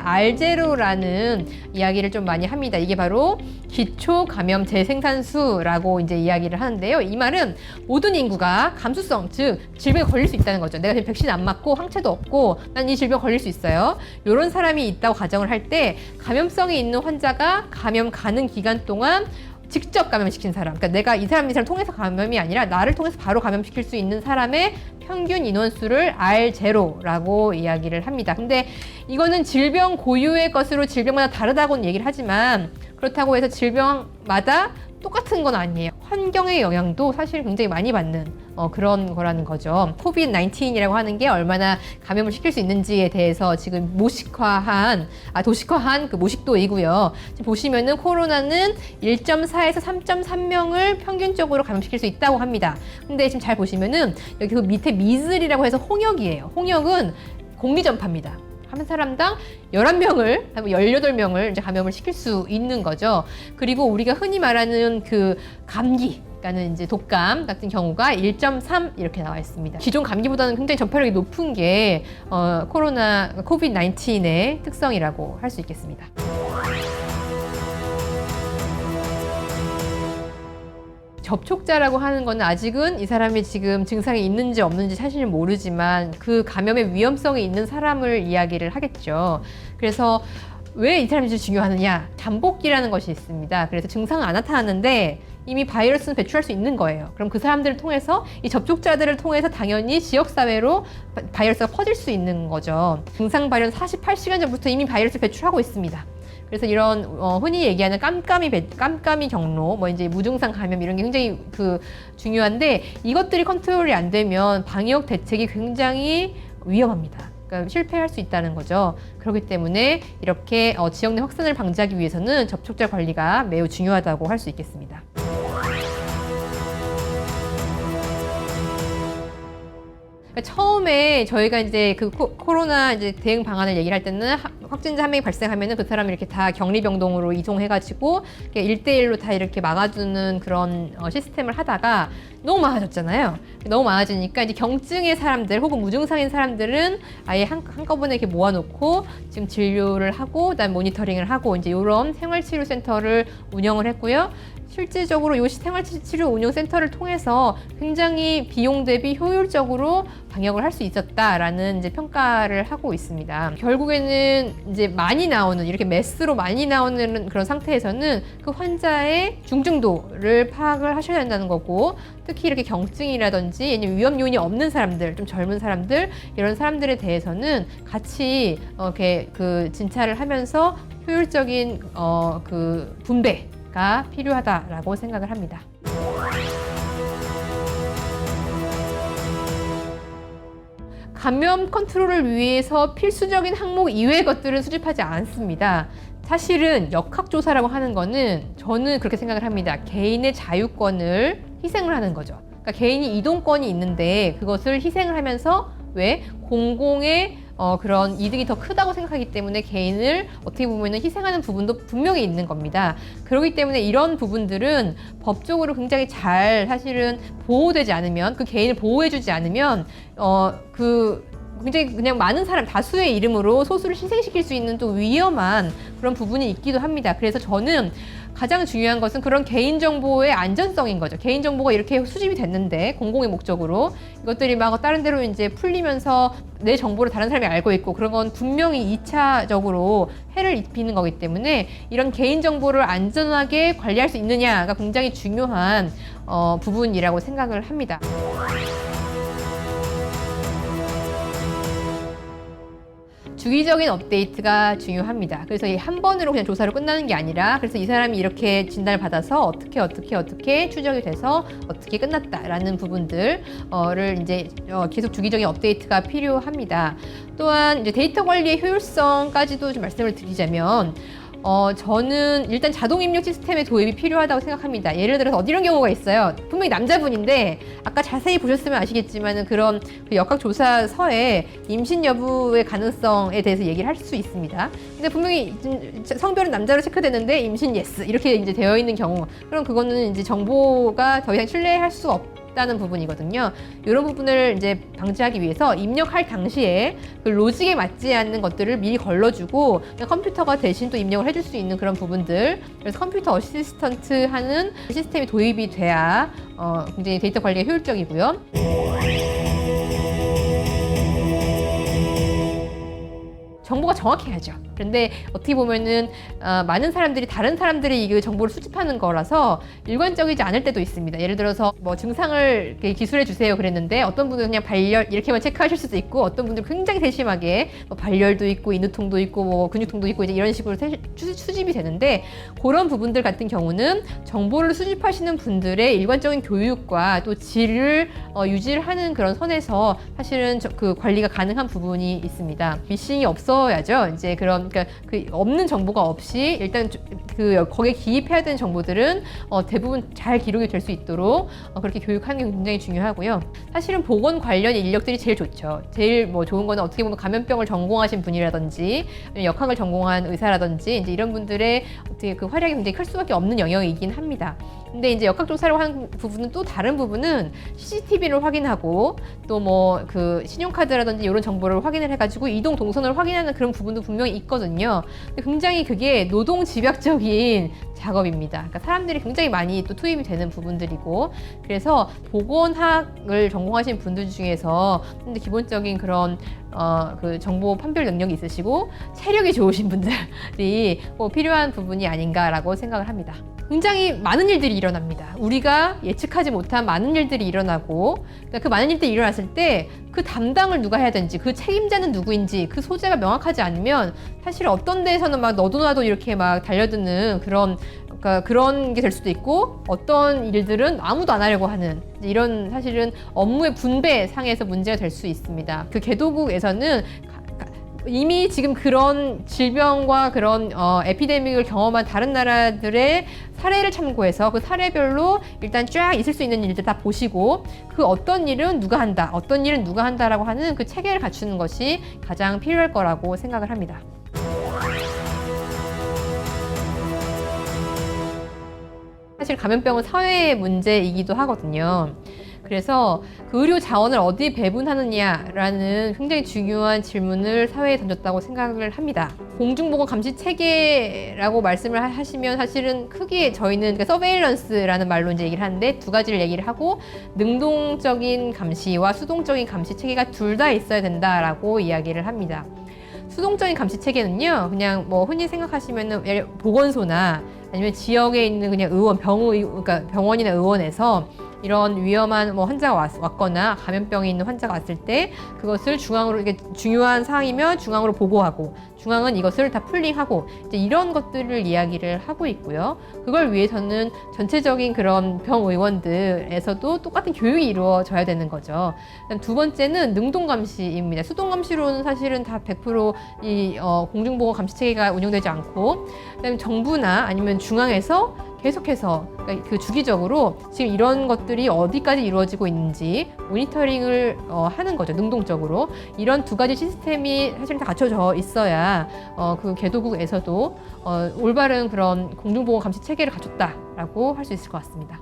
R0라는 이야기를 좀 많이 합니다. 이게 바로 기초 감염 재생산수라고 이제 이야기를 하는데요. 이 말은 모든 인구가 감수성, 즉 질병에 걸릴 수 있다는 거죠. 내가 지금 백신 안 맞고 항체도 없고 난 이 질병 걸릴 수 있어요. 이런 사람이 있다고 가정을 할 때 감염성이 있는 환자가 감염 가는 기간 동안 직접 감염시킨 사람, 그러니까 내가 이 사람 통해서 감염이 아니라 나를 통해서 바로 감염시킬 수 있는 사람의 평균 인원수를 R0라고 이야기를 합니다. 근데 이거는 질병 고유의 것으로 질병마다 다르다고는 얘기를 하지만 그렇다고 해서 질병마다 똑같은 건 아니에요. 환경의 영향도 사실 굉장히 많이 받는 그런 거라는 거죠. 코비드-19이라고 하는 게 얼마나 감염을 시킬 수 있는지에 대해서 지금 도식화한 그 모식도이고요. 지금 보시면은 코로나는 1.4에서 3.3명을 평균적으로 감염시킬 수 있다고 합니다. 근데 지금 잘 보시면은 여기 그 밑에 미즐이라고 해서 홍역이에요. 홍역은 공기전파입니다. 한 사람당 11명을, 18명을 이제 감염을 시킬 수 있는 거죠. 그리고 우리가 흔히 말하는 그 감기, 그러니까는 이제 독감 같은 경우가 1.3 이렇게 나와 있습니다. 기존 감기보다는 굉장히 전파력이 높은 게 코비드-19의 특성이라고 할 수 있겠습니다. 접촉자라고 하는 거는 아직은 이 사람이 지금 증상이 있는지 없는지 사실 모르지만 그 감염의 위험성이 있는 사람을 이야기를 하겠죠. 그래서 왜 이 사람이 중요하느냐? 잠복기라는 것이 있습니다. 그래서 증상은 안 나타나는데 이미 바이러스는 배출할 수 있는 거예요. 그럼 그 사람들을 통해서 이 접촉자들을 통해서 당연히 지역사회로 바이러스가 퍼질 수 있는 거죠. 증상 발현 48시간 전부터 이미 바이러스를 배출하고 있습니다. 그래서 이런 흔히 얘기하는 깜깜이 경로, 이제 무증상 감염 이런 게 굉장히 중요한데 이것들이 컨트롤이 안 되면 방역 대책이 굉장히 위험합니다. 그러니까 실패할 수 있다는 거죠. 그렇기 때문에 이렇게 지역 내 확산을 방지하기 위해서는 접촉자 관리가 매우 중요하다고 할 수 있겠습니다. 처음에 저희가 이제 그 코로나 이제 대응 방안을 얘기를 할 때는 확진자 한 명이 발생하면은 그 사람을 이렇게 다 격리병동으로 이송해가지고 1대1로 다 이렇게 막아주는 그런 시스템을 하다가 너무 많아졌잖아요. 너무 많아지니까 이제 경증의 사람들 혹은 무증상인 사람들은 아예 한꺼번에 이렇게 모아놓고 지금 진료를 하고 그다음 모니터링을 하고 이제 이런 생활치료센터를 운영을 했고요. 실질적으로 이 생활치료 운영센터를 통해서 굉장히 비용 대비 효율적으로 방역을 할 수 있었다라는 이제 평가를 하고 있습니다. 결국에는 이제 많이 나오는 이렇게 매스로 많이 나오는 그런 상태에서는 그 환자의 중증도를 파악을 하셔야 된다는 거고 특히 이렇게 경증이라든지 아니면 위험 요인이 없는 사람들, 좀 젊은 사람들 이런 사람들에 대해서는 같이 이렇게 진찰을 하면서 효율적인 분배가 필요하다라고 생각을 합니다. 감염 컨트롤을 위해서 필수적인 항목 이외의 것들은 수집하지 않습니다. 사실은 역학조사라고 하는 거는 저는 그렇게 생각을 합니다. 개인의 자유권을 희생을 하는 거죠. 그러니까 개인이 이동권이 있는데 그것을 희생을 하면서 왜? 공공의 그런 이득이 더 크다고 생각하기 때문에 개인을 어떻게 보면 희생하는 부분도 분명히 있는 겁니다. 그렇기 때문에 이런 부분들은 법적으로 굉장히 잘 사실은 보호되지 않으면 그 개인을 보호해주지 않으면 굉장히 그냥 많은 사람 다수의 이름으로 소수를 희생시킬 수 있는 또 위험한 그런 부분이 있기도 합니다. 그래서 저는 가장 중요한 것은 그런 개인정보의 안전성인 거죠. 개인정보가 이렇게 수집이 됐는데 공공의 목적으로 이것들이 막 다른 데로 이제 풀리면서 내 정보를 다른 사람이 알고 있고 그런 건 분명히 2차적으로 해를 입히는 거기 때문에 이런 개인정보를 안전하게 관리할 수 있느냐가 굉장히 중요한 부분이라고 생각을 합니다. 주기적인 업데이트가 중요합니다. 그래서 한 번으로 그냥 조사로 끝나는 게 아니라 그래서 이 사람이 이렇게 진단을 받아서 어떻게 추적이 돼서 어떻게 끝났다라는 부분들을 이제 계속 주기적인 업데이트가 필요합니다. 또한 이제 데이터 관리의 효율성까지도 좀 말씀을 드리자면 저는 일단 자동 입력 시스템의 도입이 필요하다고 생각합니다. 예를 들어서 이런 경우가 있어요. 분명히 남자분인데 아까 자세히 보셨으면 아시겠지만 그런 역학조사서에 임신 여부의 가능성에 대해서 얘기를 할 수 있습니다. 근데 분명히 성별은 남자로 체크되는데 임신 예스 이렇게 이제 되어 있는 경우 그럼 그거는 이제 정보가 더 이상 신뢰할 수 없다는 부분이거든요. 이런 부분을 이제 방지하기 위해서 입력할 당시에 그 로직에 맞지 않는 것들을 미리 걸러주고 그냥 컴퓨터가 대신 또 입력을 해줄 수 있는 그런 부분들. 그래서 컴퓨터 어시스턴트 하는 시스템이 도입이 돼야 굉장히 데이터 관리가 효율적이고요. 정보가 정확해야죠. 그런데 어떻게 보면은 많은 사람들이 다른 사람들이 이 정보를 수집하는 거라서 일관적이지 않을 때도 있습니다. 예를 들어서 뭐 증상을 기술해 주세요 그랬는데 어떤 분들은 그냥 발열 이렇게만 체크하실 수도 있고 어떤 분들은 굉장히 세심하게 뭐 발열도 있고 인후통도 있고 뭐 근육통도 있고 이제 이런 식으로 수집이 되는데 그런 부분들 같은 경우는 정보를 수집하시는 분들의 일관적인 교육과 또 질을 유지를 하는 그런 선에서 사실은 그 관리가 가능한 부분이 있습니다. 미싱이 없어야죠. 이제 그러니까 그 없는 정보가 없이 일단 그 거기에 기입해야 되는 정보들은 대부분 잘 기록이 될 수 있도록 그렇게 교육하는 게 굉장히 중요하고요. 사실은 보건 관련 인력들이 제일 좋죠. 제일 뭐 좋은 거는 어떻게 보면 감염병을 전공하신 분이라든지 역학을 전공한 의사라든지 이제 이런 분들의 어떻게 그 활약이 굉장히 클 수밖에 없는 영역이긴 합니다. 근데 이제 역학조사를 하는 부분은 또 다른 부분은 CCTV를 확인하고 또 뭐 그 신용카드라든지 이런 정보를 확인을 해가지고 이동 동선을 확인하는 그런 부분도 분명히 있거든요. 근데 굉장히 그게 노동 집약적인 작업입니다. 그러니까 사람들이 굉장히 많이 또 투입이 되는 부분들이고 그래서 보건학을 전공하신 분들 중에서 근데 기본적인 그런 그 정보 판별 능력이 있으시고 체력이 좋으신 분들이 뭐 필요한 부분이 아닌가라고 생각을 합니다. 굉장히 많은 일들이 일어납니다. 우리가 예측하지 못한 많은 일들이 일어나고 그러니까 그 많은 일들이 일어났을 때 그 담당을 누가 해야 되는지 그 책임자는 누구인지 그 소재가 명확하지 않으면 사실 어떤 데에서는 막 너도 나도 이렇게 막 달려드는 그러니까 그런 게 될 수도 있고 어떤 일들은 아무도 안 하려고 하는 이런 사실은 업무의 분배 상에서 문제가 될 수 있습니다. 그 개도국에서는 이미 지금 그런 질병과 그런 에피데믹을 경험한 다른 나라들의 사례를 참고해서 그 사례별로 일단 쫙 있을 수 있는 일들 다 보시고 그 어떤 일은 누가 한다, 어떤 일은 누가 한다라고 하는 그 체계를 갖추는 것이 가장 필요할 거라고 생각을 합니다. 사실 감염병은 사회의 문제이기도 하거든요. 그래서 그 의료 자원을 어디에 배분하느냐라는 굉장히 중요한 질문을 사회에 던졌다고 생각을 합니다. 공중보건 감시 체계라고 말씀을 하시면 사실은 크게 저희는 그러니까 서베일런스라는 말로 이제 얘기를 하는데 두 가지를 얘기를 하고 능동적인 감시와 수동적인 감시 체계가 둘 다 있어야 된다라고 이야기를 합니다. 수동적인 감시 체계는요, 그냥 뭐 흔히 생각하시면은 보건소나 아니면 지역에 있는 그냥 그러니까 병원이나 의원에서 이런 위험한 뭐 환자가 왔거나 감염병이 있는 환자가 왔을 때 그것을 중앙으로 이게 중요한 사항이면 중앙으로 보고하고 중앙은 이것을 다 풀링하고 이제 이런 것들을 이야기를 하고 있고요. 그걸 위해서는 전체적인 그런 병의원들에서도 똑같은 교육이 이루어져야 되는 거죠. 그다음 두 번째는 능동 감시입니다. 수동 감시로는 사실은 다 100% 공중보건 감시 체계가 운영되지 않고 그다음에 정부나 아니면 중앙에서 계속해서 그러니까 그 주기적으로 지금 이런 것들이 어디까지 이루어지고 있는지 모니터링을 하는 거죠. 능동적으로. 이런 두 가지 시스템이 사실 다 갖춰져 있어야 그 개도국에서도 올바른 그런 공중보건 감시 체계를 갖췄다라고 할 수 있을 것 같습니다.